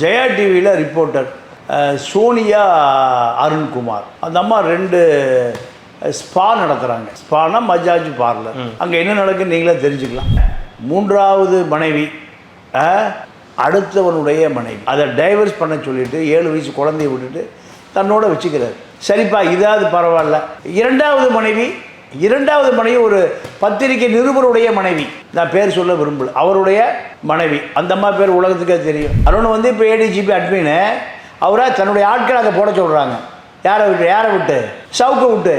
ஜெயா டிவியில் ரிப்போர்ட்டர் சோனியா அருண்குமார், அந்த அம்மா 2 ஸ்பா நடத்துகிறாங்க. ஸ்பானா மஜாஜ் பார்லர். அங்கே என்ன நடக்குன்னு நீங்களே தெரிஞ்சுக்கலாம். 3வது மனைவி அடுத்தவனுடைய மனைவி, அதை டைவர்ஸ் பண்ண சொல்லிட்டு 7 வயசு குழந்தைய விட்டுட்டு தன்னோட வச்சுக்கிறார். சரிப்பா, இதாவது பரவாயில்ல. 2வது மனைவி ஒரு பத்திரிகை நிருபருடைய மனைவி, நான் பேர் சொல்ல விரும்பல, அவருடைய மனைவி. அந்த அம்மா பேர் உலகத்துக்கே தெரியும். அருண் இப்போ ஏடிஜிபி அட்மின்னு அவரை தன்னுடைய ஆட்களை அங்கே போட சொல்கிறாங்க. யாரை விட்டு சவுக்கை விட்டு.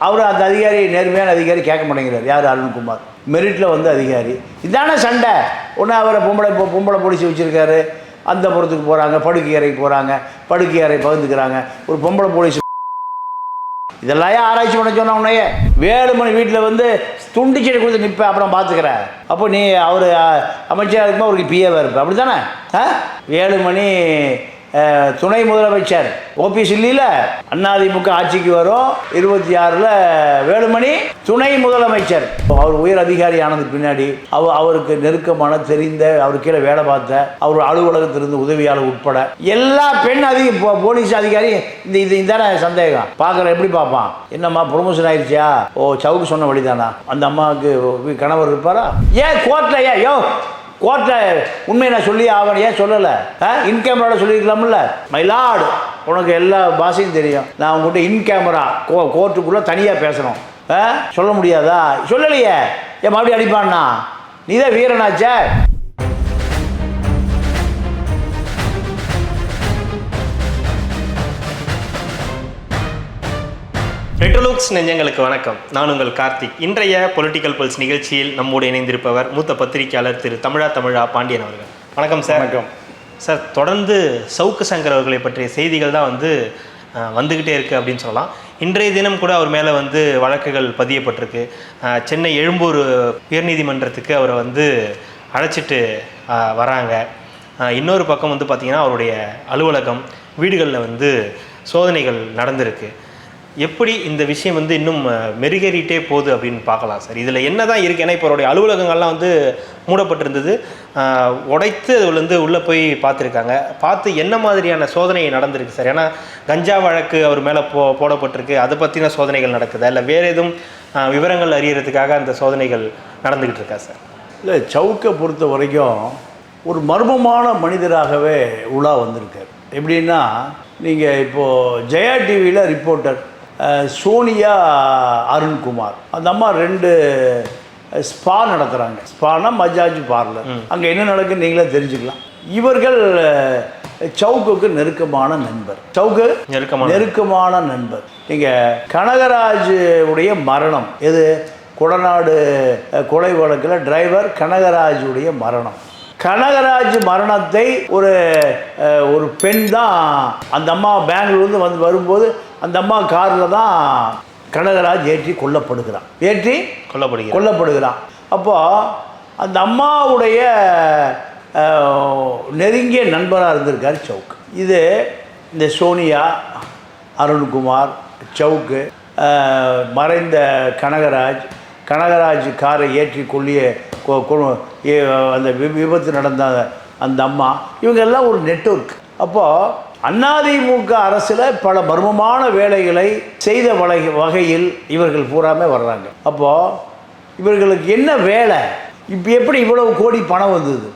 அவர் அந்த அதிகாரி, நேர்மையான அதிகாரி கேட்க மாட்டேங்கிறார். யார்? அருண்குமார். மெரிட்டில் அதிகாரி. இதான சண்டை. ஒன்று அவரை பொம்பளை பொடிச்சு வச்சுருக்காரு. அந்த புறத்துக்கு போகிறாங்க, படுக்கை அறைக்கு போகிறாங்க, படுக்கை அறை பகிர்ந்துக்கிறாங்க. ஒரு பொம்பளை போலீஸ் இதெல்லாம் ஆராய்ச்சி பண்ண சொன்ன உன்னையே வேலுமணி வீட்டில் துண்டு செடி கொடுத்து நிற்பேன், அப்புறம் பார்த்துக்கிறேன். அப்போ நீ அவர் அமைச்சராக இருக்கும்போது அவருக்கு பிஏவாக இருப்பேன், அப்படி தானே? வேலுமணி துணை முதலமைச்சர் ஓபிஎஸ் இல்லையில, அதிமுக ஆட்சிக்கு வரும் 26ல் வேலுமணி துணை முதலமைச்சர். அவர் உயர் அதிகாரி ஆனதுக்கு பின்னாடி அவருக்கு நெருக்கமான தெரிந்த, அவர் கீழே வேலை பார்த்த, அவர் அலுவலகத்திலிருந்து உதவியாளர் உட்பட எல்லா பெண் போலீஸ் அதிகாரி இந்த சந்தேகம் பார்க்குற எப்படி பார்ப்பான்? என்னம்மா ப்ரொமோஷன் ஆயிடுச்சா? ஓ, சவுக்கு சொன்ன வழிதானா? அந்த அம்மாவுக்கு கணவர் இருப்பாரா? ஏன் கோர்ட்டில் கோர்ட்டில் உண்மையை நான் சொல்லி ஆவண ஏன் சொல்லலை? இன் கேமராவில் சொல்லியிருக்கலாம்ல. மைலாடு, உனக்கு எல்லா பாஷையும் தெரியும். நான் உங்கள்கிட்ட இன் கேமரா கோர்ட்டுக்குள்ளே தனியாக பேசணும், சொல்ல முடியாதா? சொல்லலையே. ஏன் மறுபடியும் அடிப்பான்னா? நீ தான் வீரனாச்சே. ரெட்ரோலுக்ஸ் நெஞ்சங்களுக்கு வணக்கம். நான் உங்கள் கார்த்திக். இன்றைய பொலிட்டிக்கல் பல்ஸ் நிகழ்ச்சியில் நம்மோடு இணைந்திருப்பவர் மூத்த பத்திரிகையாளர் திரு தமிழா பாண்டியன் அவர்கள். வணக்கம் சார். வணக்கம் சார். தொடர்ந்து சவுக்கு சங்கர் அவர்களை பற்றிய செய்திகள் தான் வந்துக்கிட்டே இருக்குது அப்படின்னு சொல்லலாம். இன்றைய தினம் கூட அவர் மேலே வழக்குகள் பதியப்பட்டிருக்கு. சென்னை எழும்பூர் உயர்நீதிமன்றத்துக்கு அவரை அழைச்சிட்டு வராங்க. இன்னொரு பக்கம் பார்த்திங்கன்னா அவருடைய அலுவலகம், வீடுகளில் சோதனைகள் நடந்திருக்கு. எப்படி இந்த விஷயம் இன்னும் மெருகேறிட்டே போகுது அப்படின்னு பார்க்கலாம் சார். இதில் என்ன தான் இருக்குது? ஏன்னா இப்போ அவருடைய அலுவலகங்கள்லாம் மூடப்பட்டிருந்தது, உடைத்து அதில் உள்ளே போய் பார்த்துருக்காங்க. பார்த்து என்ன மாதிரியான சோதனை நடந்திருக்கு சார்? ஏன்னா கஞ்சா வழக்கு அவர் மேலே போடப்பட்டிருக்கு, அதை பற்றின சோதனைகள் நடக்குதா, இல்லை வேறு எதுவும் விவரங்கள் அறியறதுக்காக அந்த சோதனைகள் நடந்துக்கிட்டு இருக்கா சார்? இல்லை, சவுக்கை பொறுத்த வரைக்கும் ஒரு மர்மமான மனிதராகவே உலா வந்திருக்கார். எப்படின்னா, நீங்கள் இப்போது ஜெயா டிவியில் ரிப்போர்ட்டர் சோனியா அருண்குமார், அந்த அம்மா 2 ஸ்பா நடத்துகிறாங்க. ஸ்பானா மஜாஜ் பார்லர். அங்கே என்ன நடக்குன்னு நீங்களே தெரிஞ்சுக்கலாம். இவர்கள் சவுக்குக்கு நெருக்கமான நண்பர். நீங்கள் கனகராஜ் உடைய மரணம் எது? கொடநாடு கொலை வழக்கில் டிரைவர் கனகராஜ் உடைய மரணம். கனகராஜ் மரணத்தை ஒரு பெண் தான், அந்த அம்மா பெங்களூர்லேருந்து வரும்போது அந்த அம்மா காரில் தான் கனகராஜ் ஏற்றி கொல்லப்படுகிறான். அப்போது அந்த அம்மாவுடைய நெருங்கிய நண்பராக இருந்திருக்கார் சவுக்கு. இந்த சோனியா அருண்குமார், சவுக்கு, மறைந்த கனகராஜ் காரை ஏற்றி அந்த விபத்து நடந்த அந்த அம்மா, இவங்கெல்லாம் ஒரு நெட்வொர்க். அப்போது அதிமுக அரசில் பல மர்மமான வேலைகளை செய்த வகையில் இவர்கள் பூராமே வர்றாங்க. அப்போது இவர்களுக்கு என்ன வேலை? இப்போ எப்படி இவ்வளவு கோடி பணம் வந்தது?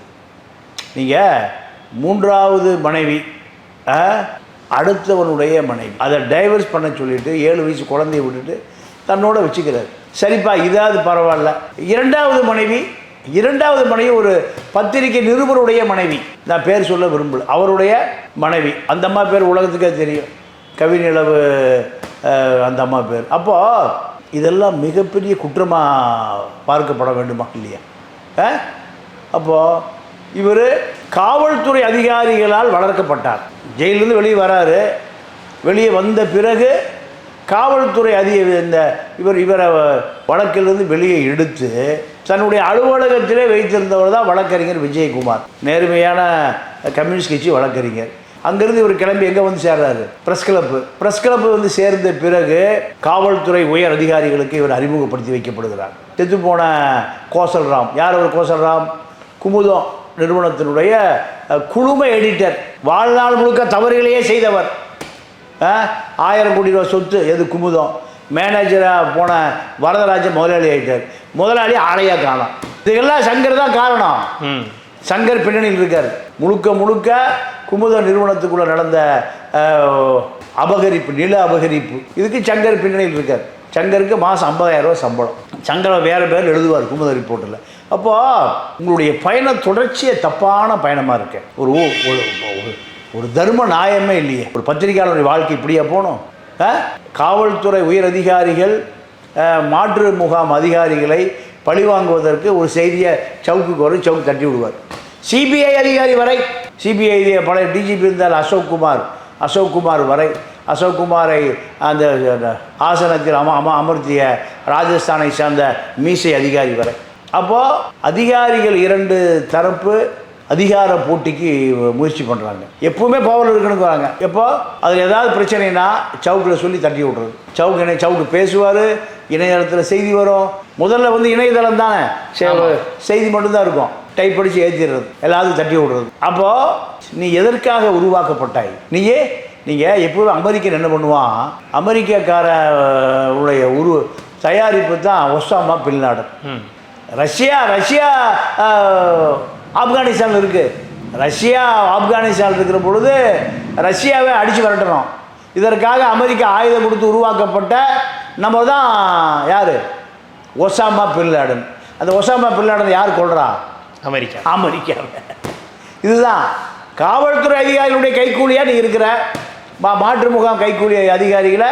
நீங்கள் 3வது மனைவி அடுத்தவனுடைய மனைவி, அதை டைவர்ஸ் பண்ண சொல்லிட்டு 7 வயசு குழந்தைய விட்டுட்டு தன்னோட வச்சுக்கிறார். சரிப்பா, இதாவது பரவாயில்ல. 2வது மனைவி ஒரு பத்திரிகை நிருபருடைய மனைவி, நான் பேர் சொல்ல விரும்பல, அவருடைய மனைவி. அந்த அம்மா பேர் உலகத்துக்கே தெரியும், கவிநிலவு அந்த அம்மா பேர். அப்போது இதெல்லாம் மிகப்பெரிய குற்றமாக பார்க்கப்பட வேண்டுமா இல்லையா? அப்போது இவர் காவல்துறை அதிகாரிகளால் வளர்க்கப்பட்டார். ஜெயிலிருந்து வெளியே வராரு. வெளியே வந்த பிறகு காவல்துறை இவரை வழக்கிலிருந்து வெளியே எடுத்து தன்னுடைய அலுவலகத்திலே வைத்திருந்தவர் தான் வழக்கறிஞர் விஜயகுமார், நேர்மையான கம்யூனிஸ்ட் கட்சி வழக்கறிஞர். அங்கேருந்து இவர் கிளம்பி எங்கே சேர்றாரு? ப்ரெஸ் கிளப்பு சேர்ந்த பிறகு காவல்துறை உயர் அதிகாரிகளுக்கு இவர் அறிமுகப்படுத்தி வைக்கப்படுகிறார். செத்து போன கோசல்ராம், யார் அவர்? கோசல்ராம் குமுதம் நிறுவனத்தினுடைய குழும எடிட்டர், வாழ்நாள் முழுக்க தவறுகளையே செய்தவர். 1000 கோடி ரூபா சொத்து எது குமுதம். மேனேஜராக போன வரதராஜன் முதலாளி ஆகிட்டார். முதலாளி ஆளையாக காணோம். இதுக்கெல்லாம் சங்கர் தான் காரணம். சங்கர் பின்னணியில் இருக்கார். முழுக்க முழுக்க குமுத நிறுவனத்துக்குள்ளே நடந்த அபகரிப்பு, நில அபகரிப்பு, இதுக்கு சங்கர் பின்னணியில் இருக்கார். சங்கருக்கு மாதம் 50,000 ரூபா சம்பளம். சங்கரை வேறு பேர் எழுதுவார் குமுத ரிப்போர்ட்டில். அப்போது உங்களுடைய பயண தொடர்ச்சியே தப்பான பயணமாக இருக்கு. ஒரு தர்ம நியாயமே இல்லையே. ஒரு பத்திரிகையாளருடைய வாழ்க்கை இப்படியா போகணும்? காவல்துறை உயர் அதிகாரிகள் மாற்று முகாம் அதிகாரிகளை பழிவாங்குவதற்கு ஒரு செய்தியை சவுக்குக்கு வரும், சவுக்கு தட்டி விடுவார். சிபிஐ அதிகாரி வரை, சிபிஐ பழைய டிஜிபி இருந்தால் அசோக் குமார் வரை, அசோக் குமாரை அந்த ஆசனத்தில் அமர்த்திய ராஜஸ்தானை சார்ந்த மீசை அதிகாரி வரை. அப்போது அதிகாரிகள் 2 தரப்பு அதிகார போட்டிக்கு முயற்சி பண்ணுறாங்க. எப்பவுமே பவர் இருக்கணுங்கிறாங்க. எப்போ அதில் ஏதாவது பிரச்சனைனா சவுக்கில் சொல்லி தட்டி விட்றது. சவுக்கு பேசுவார், இணையதளத்தில் செய்தி வரும். முதல்ல இணையதளம் தானே செய்தி மட்டும்தான் இருக்கும், டைப் படித்து ஏற்றிடுறது, எல்லாத்தையும் தட்டி விடுறது. அப்போது நீ எதற்காக உருவாக்கப்பட்டாய்? நீங்கள் எப்போதும் அமெரிக்கன் என்ன பண்ணுவான், அமெரிக்காக்கார உடைய தயாரிப்பு தான் Osama bin Laden. Russia Afghanistan இருக்குது. ரஷ்யா ஆப்கானிஸ்தான் இருக்கிற பொழுது ரஷ்யாவை அடித்து விரட்டணும். இதற்காக அமெரிக்கா ஆயுதம் கொடுத்து உருவாக்கப்பட்ட நம்ம தான் யார்? Osama bin Laden. அந்த ஒசாமா பின் லாடன் யார் கொள்றா? அமெரிக்கா. இதுதான் காவல்துறை அதிகாரிகளுடைய கைக்கூலியாக நீ இருக்கிற. மாற்று முகாம் கைக்கூலி அதிகாரிகளை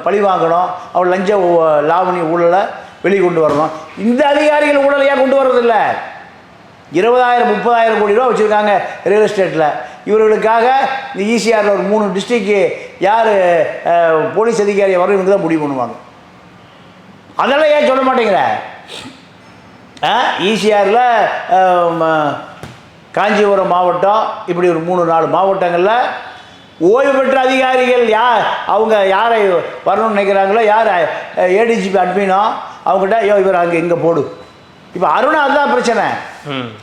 பழி வாங்கணும், அவள் லஞ்ச லாவணி ஊழலை வெளிக்கொண்டு வரணும். இந்த அதிகாரிகள் ஊழலையாக கொண்டு வர்றதில்லை. 20,000-30,000 கோடி ரூபா வச்சுருக்காங்க ரியல் எஸ்டேட்டில். இவர்களுக்காக இந்த ஈசிஆரில் ஒரு 3 டிஸ்ட்ரிக்கு யார் போலீஸ் அதிகாரியை வர இவங்க தான் முடிவு பண்ணுவாங்க. அதெல்லாம் ஏன் சொல்ல மாட்டேங்கிற? ஈசிஆரில் காஞ்சிபுரம் மாவட்டம், இப்படி ஒரு 3-4 மாவட்டங்களில் ஓய்வு பெற்ற அதிகாரிகள் அவங்க யாரை வரணும்னு நினைக்கிறாங்களோ, யார் ஏடிஜிபி அட்மினோ அவங்ககிட்ட இவர் அங்கே இங்கே போடு. இப்போ அருண் அதுதான் பிரச்சனை.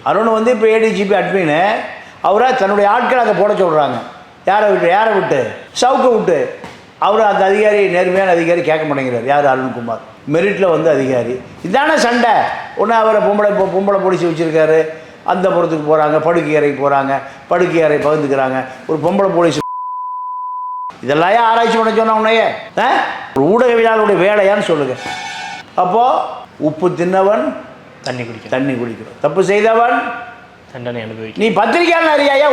அருண் இப்போ ஏடிஜிபி அட்மின்னு அவரை தன்னுடைய ஆட்கள் அங்கே போட சொல்கிறாங்க. யாரை விட்டு? சவுக்கு விட்டு. அவர் அந்த அதிகாரி நேர்மையான அதிகாரி கேட்க மாட்டேங்கிறார். யார்? அருண்குமார். மெரிட்டில் அதிகாரி. இதான சண்டை. ஒன்று அவரை பொம்பளை போலீஸ் வச்சுருக்காரு, அந்த புறத்துக்கு போகிறாங்க, படுக்கை அறைக்கு போகிறாங்க, படுக்கை அறை பகிர்ந்துக்கிறாங்க. ஒரு பொம்பளை போலீஸ். இதெல்லாம் ஆராய்ச்சி பண்ண சொன்ன உன்னையே ஒரு ஊடகவியலாளருடைய வேலையான்னு சொல்லுங்கள். அப்போது உப்பு தின்னவன் தண்ணி குடிக்கிறோம், தப்பு செய்தவன் தண்டனை அனுபவிக்க. நீ பத்திரிகையாளர் அறியாயா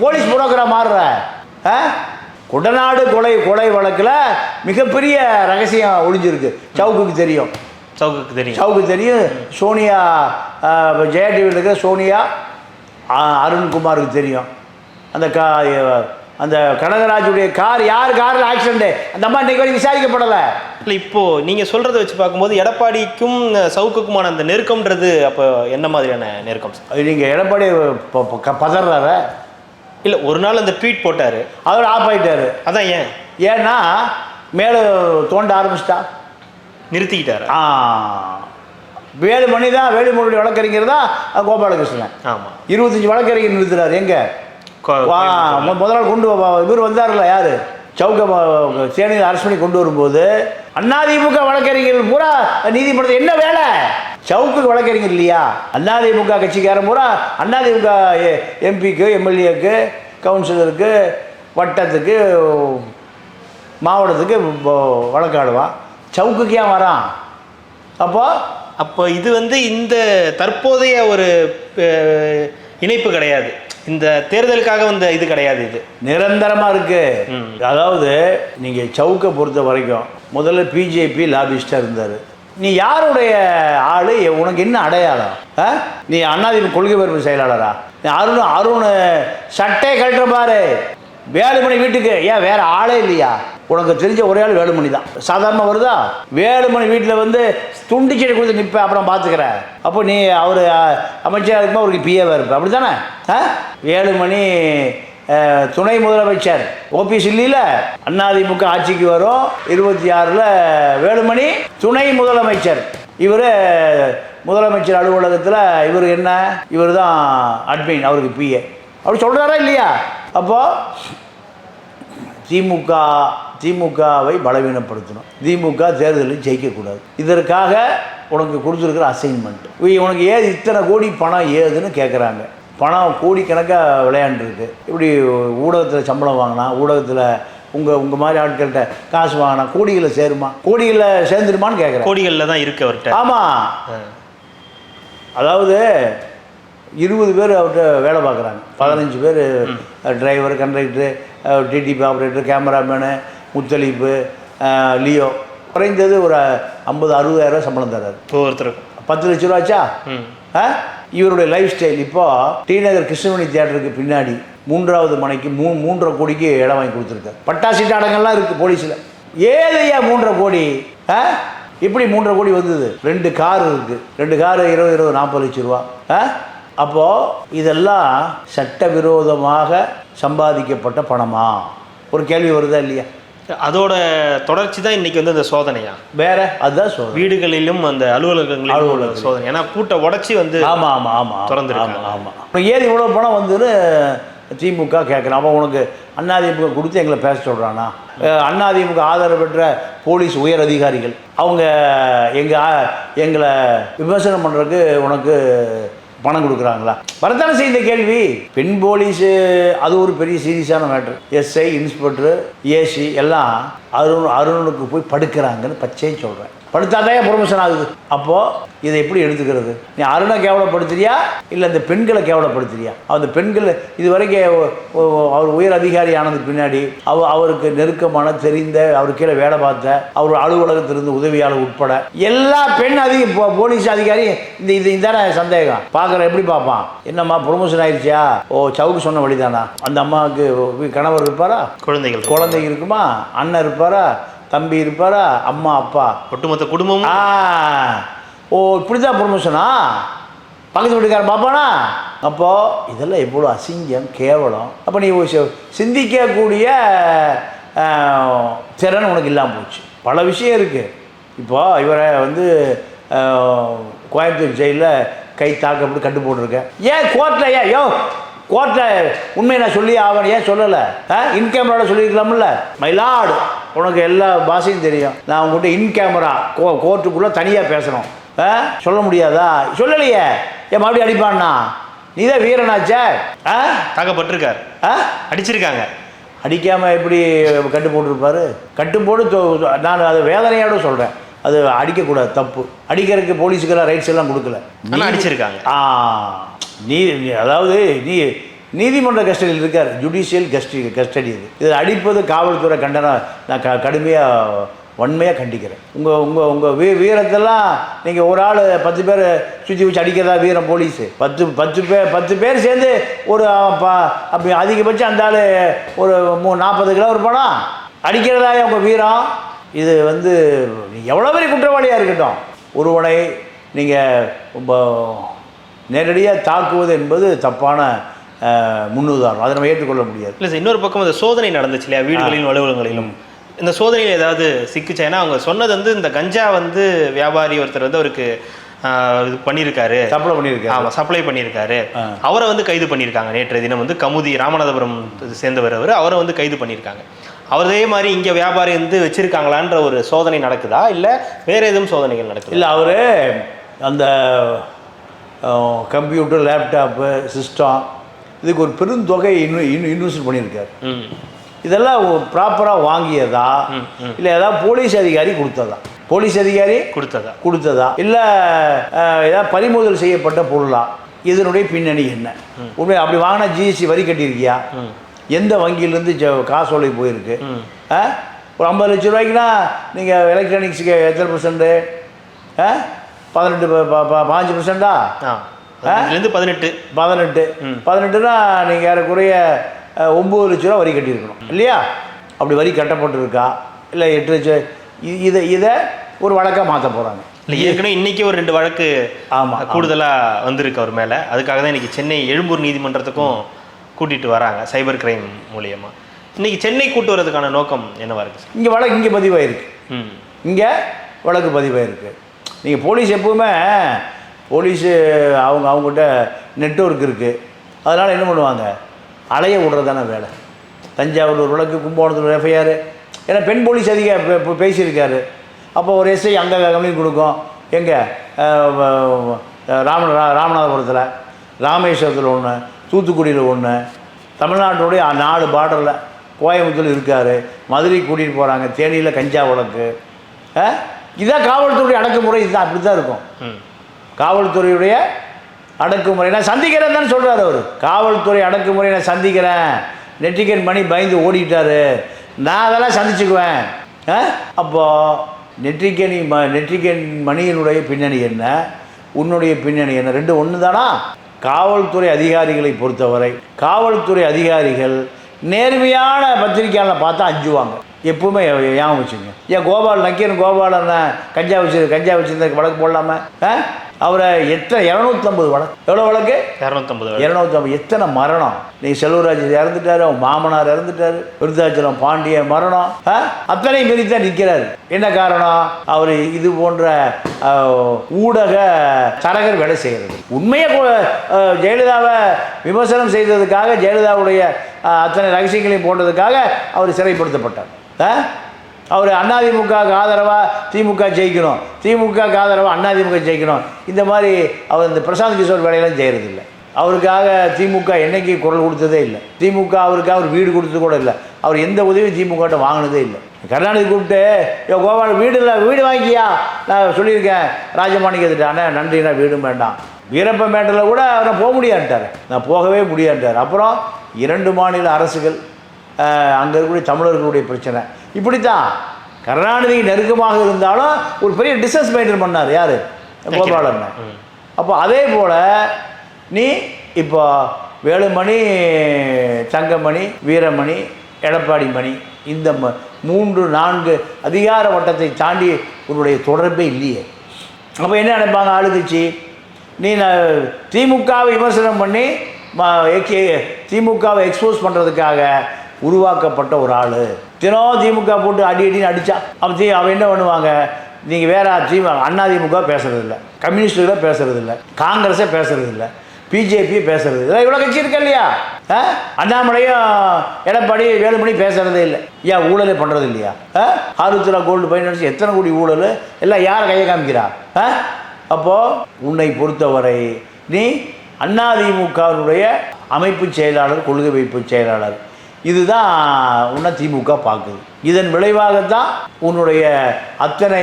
போலீஸ் புரோக்கரா மாறுற? குடநாடு கொலை வழக்கில் மிகப்பெரிய ரகசியம் ஒளிஞ்சிருக்கு. சவுக்குக்கு தெரியும். சோனியா, ஜெயா டிவியில் இருக்கிற சோனியா, அருண்குமாருக்கு தெரியும். அந்த கனகராஜுடைய யார் காரில் ஆக்சிடென்ட், அந்த அம்மா இன்றைக்கு வரைக்கும் விசாரிக்கப்படலை. இல்லை, இப்போது நீங்கள் சொல்கிறத வச்சு பார்க்கும்போது எடப்பாடிக்கும் சவுக்குக்குமான அந்த நெருக்கம்ன்றது அப்போ என்ன மாதிரியான நெருக்கம்? நீங்கள் எடப்பாடி பதறார? இல்லை, ஒரு நாள் அந்த ட்வீட் போட்டார், அவர் ஆஃப் ஆகிட்டார். அதான் ஏன்னா மேலே தோண்ட ஆரம்பிச்சிட்டா, நிறுத்திக்கிட்டார். வேலுமணியுடைய வழக்கறிஞர் தான் கோபாலகிருஷ்ணன். ஆமாம், 25 வழக்கறிஞர் நிறுத்துறாரு. எங்கே முதல் நாள் கொண்டு இவர் வந்தார்ல, யார்? சவுக்க சேனையில் அரசு பண்ணி கொண்டு வரும்போது அதிமுக வழக்கறிஞர்கள் பூரா நீதிமன்றத்தில் என்ன வேலை? சவுக்கு வழக்கறிஞர் இல்லையா? அதிமுக கட்சிக்காரன் பூரா அதிமுக எம்பிக்கு, எம்எல்ஏக்கு, கவுன்சிலருக்கு, வட்டத்துக்கு, மாவட்டத்துக்கு வழக்காடுவான். சவுக்குக்கு ஏன் வரான்? அப்போ இது இந்த தற்போதைய ஒரு இணைப்பு கிடையாது, இந்த தேர்தலுக்காக இது கிடையாது, இது நிரந்தரமாக இருக்குது. அதாவது நீங்கள் சவுக்கை பொறுத்த வரைக்கும் முதல்ல பிஜேபி லாபிஸ்டாக இருந்தார். நீ யாருடைய ஆள்? உனக்கு என்ன அடையாளம்? நீ அதிமுக கொள்கை பரப்பு செயலாளரா? அருண் சட்டை கழட்ட பாரு. வேலுமணி வீட்டுக்கு ஏன் வேறு ஆளே இல்லையா? உனக்கு தெரிஞ்ச ஒரே ஆள் வேலுமணி தான். சாதாரணமாக வருதா? வேலுமணி வீட்டில் துண்டு செடி கொடுத்து நிற்பேன், அப்புறம் பார்த்துக்கிறேன். அப்போ நீ அவர் அமைச்சராக இருக்கும்போது அவருக்கு பிஏவாக இருப்பேன், அப்படி தானே? வேலுமணி துணை முதலமைச்சர். ஓபிஎஸ் இல்லையில அதிமுக ஆட்சிக்கு வரும் 26ல் வேலுமணி துணை முதலமைச்சர். இவர் முதலமைச்சர் அலுவலகத்தில் இவர் தான் அட்மின், அவருக்கு பிஏ அப்படி சொல்கிறாரா இல்லையா? அப்போது திமுகவை பலவீனப்படுத்தணும், திமுக தேர்தலில் ஜெயிக்கக்கூடாது. இதற்காக உனக்கு கொடுத்துருக்குற அசைன்மெண்ட். உனக்கு ஏது இத்தனை கோடி பணம் ஏதுன்னு கேட்குறாங்க. பணம் கோடிக்கணக்காக விளையாண்டுருக்கு. இப்படி ஊடகத்தில் சம்பளம் வாங்கினா, ஊடகத்தில் உங்கள் மாதிரி ஆட்கள்கிட்ட காசு வாங்கினா கோடிகளில் சேருமா? கோடிகளில் சேர்ந்துருமான்னு கேட்குறேன். கோடிகளில் தான் இருக்குது அவர்கிட்ட. ஆமாம், அதாவது 20 பேர் அவர்கிட்ட வேலை பார்க்குறாங்க. 15 பேர் driver, conductor, DTP operator, cameraman, Muthalib, Leo. குறைந்தது ஒரு 50-60,000 சம்பளம் தர்றாரு ஒவ்வொருத்தருக்கும். 10 லட்ச ரூபாச்சா? இவருடைய லைஃப் ஸ்டைல். இப்போது டி நகர் கிருஷ்ணமணி தியேட்டருக்கு பின்னாடி 3வது மனைக்கு 3.5 கோடிக்கு இடம் வாங்கி கொடுத்துருக்காரு. பட்டாசு அடங்கள்லாம் இருக்குது போலீஸில். ஏதையா 3.5 கோடி? இப்படி 3.5 கோடி வந்தது. 2 கார் இருக்குது. 2 காரு 20-40 லட்ச ரூபா. அப்போது இதெல்லாம் சட்டவிரோதமாக சம்பாதிக்கப்பட்ட பணமா? ஒரு கேள்வி வருதா இல்லையா? அதோட தொடர்ச்சி தான் இன்றைக்கி வந்து அந்த சோதனையா? வேற அதுதான் சோதனை. வீடுகளிலும் அந்த அலுவலகங்களிலும் சோதனை. ஏன்னா பூட்டை உடச்சி வந்து திறந்துருக்காங்க. ஆமாம், ஏது இவ்வளோ பணம் வந்துன்னு திமுக கேட்குறேன். அப்போ உனக்கு அதிமுக கொடுத்து எங்களை பேச சொல்கிறானா? அதிமுக ஆதரவு பெற்ற போலீஸ் உயர் அதிகாரிகள் அவங்க எங்களை விமர்சனம் பண்ணுறதுக்கு உனக்கு பணம் கொடுக்குறாங்களா? வரத்தானே செய்த கேள்வி. பெண் போலீஸு அது ஒரு பெரிய சீரியஸான மேட்ரு. எஸ்ஐ, இன்ஸ்பெக்டரு, ஏசி எல்லாம் அருணுக்கு போய் படுக்கிறாங்கன்னு பச்சையும் சொல்கிறேன். படுத்தாதான் ப்ரொமோஷன் ஆகுது. அப்போது இதை எப்படி எடுத்துக்கிறது? நீ அருணை கேவலப்படுத்துறியா இல்லை அந்த பெண்களை கேவலப்படுத்துறியா? அந்த பெண்கள் இது வரைக்கும் அவர் உயர் அதிகாரி ஆனதுக்கு பின்னாடி அவருக்கு நெருக்கமான தெரிந்த அவர் கீழே வேலை பார்த்த அவர் அலுவலகத்திலிருந்து உதவியாளர் உட்பட எல்லா பெண் போலீஸ் அதிகாரி இதான சந்தேகம் பார்க்குற எப்படி பார்ப்பான்? என்னம்மா ப்ரொமோஷன் ஆயிடுச்சியா? சவுக்கு சொன்ன வழிதானா? அந்த அம்மாவுக்கு கணவர் இருப்பாரா? குழந்தைங்க இருக்குமா? அண்ணன் இருப்பாரா? தம்பி இருப்பாரா? அம்மா, அப்பா, ஒட்டுமொத்த குடும்பம். இப்படி தான் ப்ரொமோஷனா? பக்கத்து வீட்டுக்காரன் பார்ப்பானா? அப்போது இதெல்லாம் எவ்வளோ அசிங்கம், கேவலம். அப்போ நீ சிந்திக்கக்கூடிய திறன் உனக்கு இல்லாமல் போச்சு. பல விஷயம் இருக்குது. இப்போது இவரை வந்து கோயம்புத்தூர் ஜெயிலில் கை தாக்கப்பட்டு கட்டு போட்டிருக்கேன். ஏன் கோர்ட்டில் கோர்ட்டில் உண்மையை நான் சொல்லி ஆவன் ஏன் சொல்லலை? இன் கேமராவோட சொல்லியிருக்கலாம்ல? மயிலாடு உனக்கு எல்லா பாஷையும் தெரியும். நான் உங்கள்கிட்ட இன் கேமரா கோர்ட்டுக்குள்ளே தனியாக பேசுகிறோம். சொல்ல முடியாதா? சொல்லலையே. ஏன் மறுபடியும் அடிப்பான்னா? நீ தான் வீரனாச்சே. தாக்கப்பட்டிருக்கார், அடிச்சிருக்காங்க. அடிக்காமல் எப்படி கட்டு போட்டிருப்பாரு? கட்டு போட்டு நான் அதை வேதனையோட சொல்கிறேன். அது அடிக்கக்கூடாது, தப்பு. அடிக்கிறதுக்கு போலீஸுக்கெல்லாம் ரைட்ஸ் எல்லாம் கொடுக்கல. அடிச்சிருக்காங்க. அதாவது நீதிமன்ற கஸ்டடியில் இருக்கார். ஜுடிஷியல் கஸ்டடி இது அடிப்பது காவல்துறை கண்டனம். நான் கடுமையாக வன்மையாக கண்டிக்கிறேன். உங்கள் வீரத்தெல்லாம் நீங்கள் ஒரு ஆள் 10 பேர் சுற்றி வச்சு அடிக்கிறதா வீரம்? போலீஸு 10 பேர் சேர்ந்து ஒரு அப்படி அதிகபட்சம் அந்த ஆள் ஒரு 40 கிலோ இருப்பானா? அடிக்கிறதா உங்கள் வீரம்? இது வந்து எவ்வளோ பெரிய குற்றவாளியாக இருக்கட்டும், ஒருவனை நீங்கள் நேரடியாக தாக்குவது என்பது தப்பான முன்னுதாரணம். அதை நம்ம ஏற்றுக்கொள்ள முடியாது. இல்லை சார், இன்னொரு பக்கம் அந்த சோதனை நடந்துச்சு இல்லையா, வீடுகளிலும் அலுவலகங்களிலும். இந்த சோதனையில் ஏதாவது சிக்கிச்சா? ஏன்னா அவங்க சொன்னது வந்து இந்த கஞ்சா வந்து வியாபாரி ஒருத்தர் வந்து அவருக்கு இது பண்ணியிருக்காரு, சப்ளை பண்ணியிருக்காரு. ஆமாம், சப்ளை பண்ணியிருக்காரு. அவரை வந்து கைது பண்ணியிருக்காங்க. நேற்றைய தினம் வந்து கமுதி ராமநாதபுரம் சேர்ந்தவர் அவரை வந்து கைது பண்ணியிருக்காங்க. அவரே மாதிரி இங்கே வியாபாரி வந்து வச்சுருக்காங்களான்ற ஒரு சோதனை நடக்குதா, இல்லை வேறு எதுவும் சோதனைகள் நடக்குது? இல்லை, அவர் அந்த கம்ப்யூட்டர், லேப்டாப்பு, சிஸ்டம் இதுக்கு ஒரு பெருந்தொகை இன்வெஸ்ட் பண்ணியிருக்காரு. இதெல்லாம் ப்ராப்பராக வாங்கியதா இல்லை ஏதாவது போலீஸ் அதிகாரி கொடுத்ததா? போலீஸ் அதிகாரி கொடுத்ததா இல்லை ஏதாவது பறிமுதல் செய்யப்பட்ட பொருளா? இதனுடைய பின்னணி என்ன? உண்மை அப்படி வாங்கினா ஜிஎஸ்டி வரி கட்டியிருக்கியா? எந்த வங்கியிலேருந்து காசோலை போயிருக்கு? ஒரு 50 லட்ச ரூபாய்க்குனா நீங்கள் எலக்ட்ரானிக்ஸுக்கு எத்தனை %? 15%? 18னா நீங்கள் ஏறக்குறைய 9 லட்ச ரூபா வரி கட்டியிருக்கணும் இல்லையா? அப்படி வரி கட்டப்பட்டிருக்கா? இல்லை 8 லட்சம்? இதை ஒரு வழக்காக மாற்ற போகிறாங்க. இல்லை, ஏற்கனவே இன்றைக்கி ஒரு 2 வழக்கு கூடுதலாக வந்திருக்கு அவர் மேலே. அதுக்காக தான் இன்றைக்கி சென்னை எழும்பூர் நீதிமன்றத்துக்கும் கூட்டிகிட்டு வராங்க, சைபர் கிரைம் மூலியமாக. இன்றைக்கி சென்னை கூட்டு வரதுக்கான நோக்கம் என்னவாக இருக்குது? இங்கே வழக்கு இங்கே பதிவாயிருக்கு. இங்கே வழக்கு பதிவாயிருக்கு. நீங்கள் போலீஸ் எப்பவுமே போலீஸு அவங்ககிட்ட நெட்வொர்க் இருக்குது. அதனால் என்ன பண்ணுவாங்க, அலைய விடுறது தானே வேலை. தஞ்சாவூர் ஒரு வழக்கு, கும்பகோணத்தில் ஒரு எஃப்ஐஆர். ஏன்னா பெண் போலீஸ் அதிகம் பேசியிருக்காரு. அப்போ ஒரு எஸ்ஐ அங்கே கம்ப்ளைண்ட் கொடுக்கும். எங்கே ராமநாதபுரத்தில், ராமேஸ்வரத்தில் ஒன்று, தூத்துக்குடியில் ஒன்று, தமிழ்நாட்டுடைய 4 பார்டரில், கோயம்புத்தூர் இருக்கார், மதுரை கூட்டிகிட்டு போகிறாங்க, தேனியில் கஞ்சா வழக்கு. இதுதான் காவல்துறை அடக்குமுறை. இதுதான் அப்படி தான் இருக்கும் காவல்துறையுடைய அடக்குமுறை. நான் சந்திக்கிறேன் தானே சொல்கிறார் அவர். காவல்துறை அடக்குமுறை நான் சந்திக்கிறேன். நெற்றிக்கன் மணி பயந்து ஓடிட்டார், நான் அதெல்லாம் சந்திச்சுக்குவேன். அப்போது நெற்றிக்கன் மணியினுடைய பின்னணி என்ன, உன்னுடைய பின்னணி என்ன, ரெண்டு ஒன்று தானா? காவல்துறை அதிகாரிகளை பொறுத்தவரை காவல்துறை அதிகாரிகள் நேர்மையான பத்திரிக்கையாளர் பார்த்தா அஞ்சுவாங்க. எப்பவுமே ஞாபகம் வச்சுங்க. ஏன் நக்கீரன் கோபாலன் கஞ்சா வச்சிருந்த வழக்கு போடலாமல் அவரை 250 வழக்கு. எவ்வளோ வழக்கு? 250. எத்தனை மரணம்! நீ செல்வராஜ் இறந்துட்டாரு, அவன் மாமனார் இறந்துட்டாரு, விருத்தாச்சலம் பாண்டிய மரணம். அத்தனை மீறித்தான் நிற்கிறாரு. என்ன காரணம்? அவர் இது போன்ற ஊடக தரகர் வேலை செய்கிறது. உண்மையை ஜெயலலிதாவை விமர்சனம் செய்ததுக்காக, ஜெயலலிதாவுடைய அத்தனை ரகசியங்களையும் போட்டதுக்காக அவர் சிறைப்படுத்தப்பட்டார். அவர் அதிமுகவுக்கு ஆதரவாக திமுக ஜெயிக்கணும், திமுகவுக்கு ஆதரவாக அதிமுக ஜெயிக்கணும், இந்த மாதிரி அவர் இந்த பிரசாந்த் கிஷோர் வேலையெல்லாம் செய்கிறதில்லை. அவருக்காக திமுக என்னைக்கு குரல் கொடுத்ததே இல்லை. திமுக அவருக்காக அவர் வீடு கொடுத்தது கூட இல்லை. அவர் எந்த உதவியும் திமுகட்ட வாங்கினதே இல்லை. கருணாநிதி கூப்பிட்டு கோபால் வீடு இல்லை, வீடு வாங்கிக்கியா, நான் சொல்லியிருக்கேன் ராஜமாணிக்கத்திட்ட, அண்ணா நன்றிண்ணா வீடும் வேண்டாம். வீரப்ப மேட்டில் கூட அவரை போக முடியாட்டார், நான் போகவே முடியாட்டார். அப்புறம் 2 மாநில அரசுகள், அங்கே இருக்கக்கூடிய தமிழர்களுடைய பிரச்சனை, இப்படித்தான் கருணாநிதி நெருக்கமாக இருந்தாலும் ஒரு பெரிய டிஸ்டன்ஸ் மெயின்டைன் பண்ணார் யார்? கோபாலன். அப்போ அதே போல் நீ இப்போ வேலுமணி, தங்கமணி, வீரமணி, எடப்பாடி மணி, இந்த 3-4 அதிகார வட்டத்தை தாண்டி உன்னுடைய தொடர்பே இல்லையே. அப்போ என்ன நினைப்பாங்க ஆளுங்கட்சி? நீ திமுகவை விமர்சனம் பண்ணி திமுகவை எக்ஸ்போஸ் பண்ணுறதுக்காக உருவாக்கப்பட்ட ஒரு ஆள். தினம் திமுக போட்டு அடின்னு அடித்தா அவன் என்ன பண்ணுவாங்க? நீங்கள் வேறு அதிமுக பேசுகிறதில்ல, கம்யூனிஸ்டுகளை பேசுகிறதில்ல, காங்கிரஸை பேசுகிறதில்ல, பிஜேபி பேசுகிறது இல்லை. இவ்வளோ கட்சி இருக்கா இல்லையா? அண்ணாமலையும் எடப்பாடி வேலுமணி பேசுகிறதே இல்லை. ஏன் ஊழலே பண்ணுறது இல்லையா? ஆருத்ரா கோல்டு ஃபைனான்ஸ் எத்தனை கோடி ஊழல் எல்லாம் யாரை கையை காமிக்கிறா? அப்போது உன்னை பொறுத்தவரை நீ அதிமுகவினுடைய அமைப்பு செயலாளர், கொள்கை வைப்பு செயலாளர், இதுதான் உன்னை திமுக பார்க்குது. இதன் விளைவாகத்தான் உன்னுடைய அத்தனை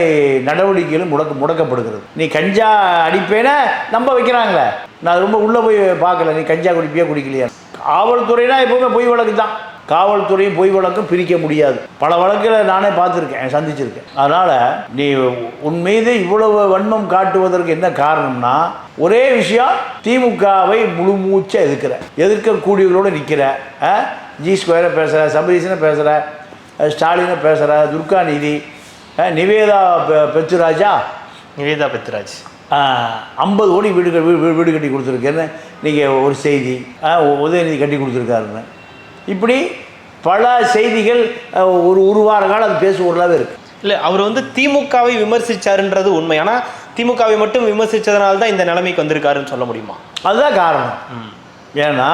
நடவடிக்கைகளும் முடக்கப்படுகிறது. நீ கஞ்சா அடிப்பேன நம்ப வைக்கிறாங்களே, நான் ரொம்ப உள்ளே போய் பார்க்கல, நீ கஞ்சா குடிக்கலையா? காவல்துறைனா எப்பவுமே பொய் வழக்கு தான். காவல்துறையும் பொய் வழக்கும் பிரிக்க முடியாது. பல வழக்கில் நானே பார்த்துருக்கேன், சந்திச்சிருக்கேன். அதனால் நீ உன் மீது இவ்வளவு வன்மம் காட்டுவதற்கு என்ன காரணம்னா, ஒரே விஷயம், திமுகவை முழு மூச்சை எதிர்க்கக்கூடியவர்களோடு நிற்கிற. ஜி ஸ்கொயரை பேசுகிற, சபரீசனை பேசுகிற, ஸ்டாலினை பேசுகிற, துர்காநிதி, நிவேதா பெத்துராஜ் 50 கோடி வீடு கட்டி கொடுத்துருக்கேன்னு நீங்கள் ஒரு செய்தி, உதயநிதி கட்டி கொடுத்துருக்காருன்னு, இப்படி பல செய்திகள் ஒரு வார காலம் அது பேசுவதாக இருக்குது. இல்லை, அவர் திமுகவை விமர்சித்தாருன்றது உண்மை. ஆனால் திமுகவை மட்டும் விமர்சித்ததுனால தான் இந்த நிலைமைக்கு வந்திருக்காருன்னு சொல்ல முடியுமா? அதுதான் காரணம். ஏன்னா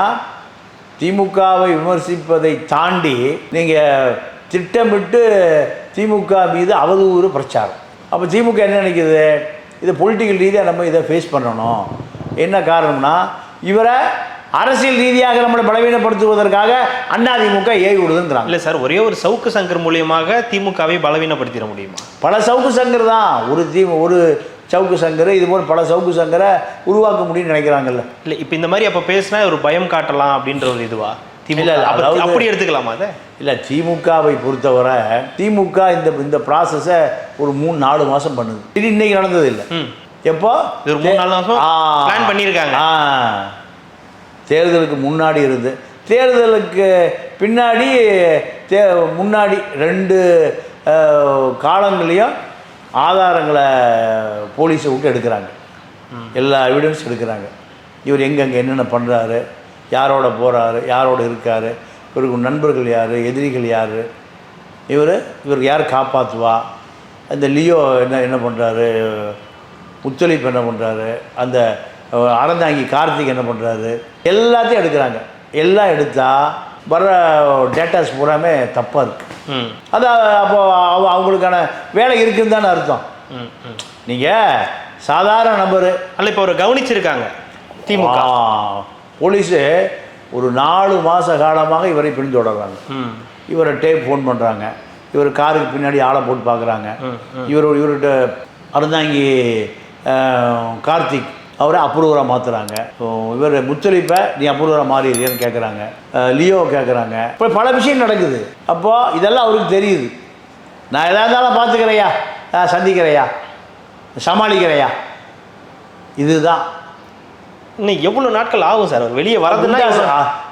திமுகவை விமர்சிப்பதை தாண்டி நீங்கள் திட்டமிட்டு திமுக மீது அவதூறு பிரச்சாரம். அப்போ திமுக என்ன நினைக்கிது? இதை பொலிட்டிக்கல் ரீதியாக நம்ம இதை ஃபேஸ் பண்ணணும். என்ன காரணம்னா, இவரை அரசியல் ரீதியாக நம்மளை பலவீனப்படுத்துவதற்காக அதிமுக ஏவி விடுதுன்றாங்க. இல்லை சார், ஒரே ஒரு சவுக்கு சங்கர் மூலியமாக திமுகவை பலவீனப்படுத்திட முடியுமா? பல சவுக்கு சங்கர் தான். ஒரு சவுக்கு சங்கர், இது போல் பல சவுக்கு சங்கரை உருவாக்க முடியும்னு நினைக்கிறாங்கல்ல. இல்லை, இப்போ இந்த மாதிரி அப்போ பேசினா ஒரு பயம் காட்டலாம் அப்படின்ற ஒரு இதுவா திமுக அப்படி எடுத்துக்கலாமா? அதை இல்லை, திமுகவை பொறுத்தவரை திமுக இந்த ப்ராசஸை ஒரு 3-4 மாதம் பண்ணுது. இது இன்னைக்கு நடந்தது இல்லை. எப்போ? ஒரு 3-4 மாதம் பிளான் பண்ணியிருக்காங்க. தேர்தலுக்கு முன்னாடி இருந்து, தேர்தலுக்கு பின்னாடி, முன்னாடி 2 காலங்களையும் ஆதாரங்களை போலீஸை விட்டு எடுக்கிறாங்க. எல்லா எவிடன்ஸ் எடுக்கிறாங்க. இவர் எங்கெங்கே என்னென்ன பண்ணுறாரு, யாரோட போகிறாரு, யாரோட இருக்கார், இவருக்கு நண்பர்கள் யார், எதிரிகள் யார், இவருக்கு யார் காப்பாற்றுவா, இந்த லியோ என்ன பண்ணுறாரு, முத்தலீப் என்ன பண்ணுறாரு, அந்த அறந்தாங்கி கார்த்திக் என்ன பண்ணுறாரு, எல்லாத்தையும் எடுக்கிறாங்க. எல்லாம் எடுத்தால் வர்ற டேட்டாஸ் பூராமே தப்பாக இருக்குது. அது அப்போ அவங்களுக்கான வேலை இருக்குன்னு தானே அர்த்தம். நீங்கள் சாதாரண நம்பரு அல்ல, இப்போ ஒரு கவனிச்சிருக்காங்க திமுக போலீஸு ஒரு 4 மாத காலமாக இவரை பின்தொடர்றாங்க. இவரை ஃபோன் பண்ணுறாங்க, இவர் காருக்கு பின்னாடி ஆளை போட்டு பார்க்குறாங்க. இவர்கிட்ட அறந்தாங்கி கார்த்திக் அவரை அப்ரூவராக மாற்றுறாங்க. இவர் முத்தலீப்பை நீ அப்ரூவராக மாறிடுறியான்னு கேட்குறாங்க, லியோ கேட்குறாங்க. இப்போ பல விஷயம் நடக்குது. அப்போது இதெல்லாம் அவருக்கு தெரியுது. நான் எதாக இருந்தாலும் பார்த்துக்கிறையா, சந்திக்கிறையா, சமாளிக்கிறையா, இதுதான். இன்னும் எவ்வளோ நாட்கள் ஆகும் சார் அவர் வெளியே வரதுன்னா?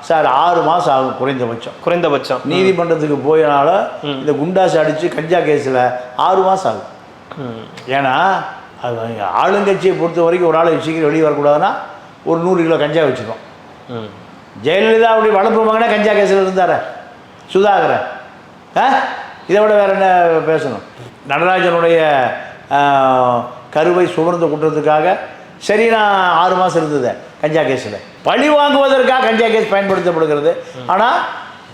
சார் 6 மாதம் ஆகும் குறைந்தபட்சம். நீதிமன்றத்துக்கு போயினாலும் இந்த குண்டாசு அடித்து கஞ்சா கேஸில் 6 மாதம் ஆகும். ஏன்னா ஆளுங்கட்சியை பொறுத்த வரைக்கும் ஒரு ஆளை சீக்கிரம் வெளியே வரக்கூடாதுன்னா ஒரு 100 கிலோ கஞ்சா வச்சுருக்கோம். ஜெயலலிதா அப்படி வளர்ப்பு மகனே கஞ்சா கேஸில் இருந்தார் சுதாகரன். இதை விட வேறு என்ன பேசணும்? நடராஜனுடைய கருவை சுமர்ந்த குற்றத்துக்காக சரி நான் 6 மாதம் இருந்தது கஞ்சா கேஸில். பழி வாங்குவதற்காக கஞ்சா கேஸ் பயன்படுத்தப்படுகிறது. ஆனால்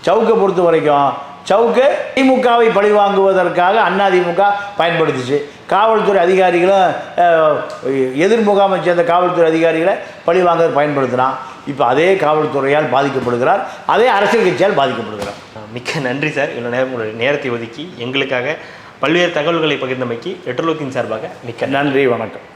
சவுக்கை பொறுத்த வரைக்கும் சவுக்கு திமுகவை பழி வாங்குவதற்காக அதிமுக பயன்படுத்துச்சு. காவல்துறை அதிகாரிகளும் எதிர் முகாமை சேர்ந்த காவல்துறை அதிகாரிகளை பழி வாங்க பயன்படுத்தினான். இப்போ அதே காவல்துறையால் பாதிக்கப்படுகிறார், அதே அரசியல் கட்சியால் பாதிக்கப்படுகிறார். மிக்க நன்றி சார். இவ்வளோ நேரம் உங்களுடைய நேரத்தை ஒதுக்கி எங்களுக்காக பல்வேறு தகவல்களை பகிர்ந்தமைக்கு ரெட்ரோலோக்கின் சார்பாக மிக்க நன்றி, வணக்கம்.